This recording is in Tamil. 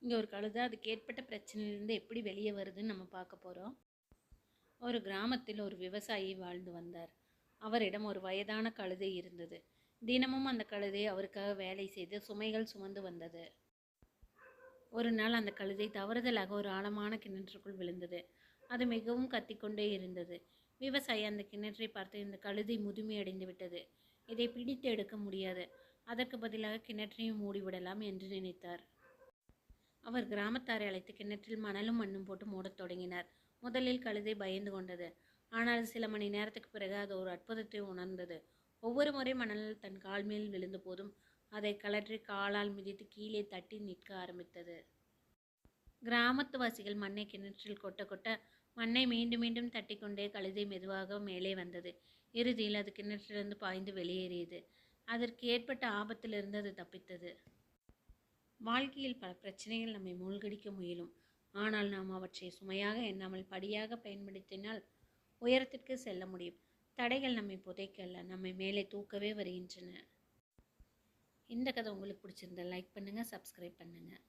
இங்கே ஒரு கழுதை அதுக்கு ஏற்பட்ட பிரச்சனையிலேருந்து எப்படி வெளியே வருதுன்னு நம்ம பார்க்க போகிறோம். ஒரு கிராமத்தில் ஒரு விவசாயி வாழ்ந்து வந்தார். அவரிடம் ஒரு வயதான கழுதை இருந்தது. தினமும் அந்த கழுதை அவருக்காக வேலை செய்து சுமைகள் சுமந்து வந்தது. ஒரு நாள் அந்த கழுதை தவறுதலாக ஒரு ஆழமான கிணற்றுக்குள் விழுந்தது. அது மிகவும் கத்திக்கொண்டே இருந்தது. விவசாயி அந்த கிணற்றை பார்த்து, இந்த கழுதை முதுமையடைந்து விட்டது, இதை பிடித்து எடுக்க முடியாது, அதற்கு பதிலாக கிணற்றையும் மூடிவிடலாம் என்று நினைத்தார். அவர் கிராமத்தாரை அழைத்து கிணற்றில் மணலும் மண்ணும் போட்டு மூடத் தொடங்கினார். முதலில் கழுதை பயந்து கொண்டது. ஆனால் சில மணி நேரத்துக்கு பிறகு அது ஒரு அற்புதத்தை உணர்ந்தது. ஒவ்வொரு முறை மணல் தன் கால் மேல் விழுந்த போதும் அதை கலற்றி காலால் மிதித்து கீழே தட்டி நிற்க ஆரம்பித்தது. கிராமத்துவாசிகள் மண்ணை கிணற்றில் கொட்ட கொட்ட மண்ணை மீண்டும் மீண்டும் தட்டி கொண்டே கழுதை மெதுவாக மேலே வந்தது. இறுதியில் அது கிணற்றிலிருந்து பாய்ந்து வெளியேறியது. அதற்கு ஏற்பட்ட ஆபத்திலிருந்து அது தப்பித்தது. வாழ்க்கையில் பல பிரச்சனைகள் நம்மை மூழ்கடிக்க முயலும். ஆனால் நாம் அவற்றை சுமையாக எண்ணாமல் படியாக பயன்படுத்தினால் உயரத்திற்கு செல்ல முடியும். தடைகள் நம்மை புதைக்கல்ல, நம்மை மேலே தூக்கவே வருகின்றன. இந்த கதை உங்களுக்கு பிடிச்சிருந்தா லைக் பண்ணுங்கள், சப்ஸ்கிரைப் பண்ணுங்கள்.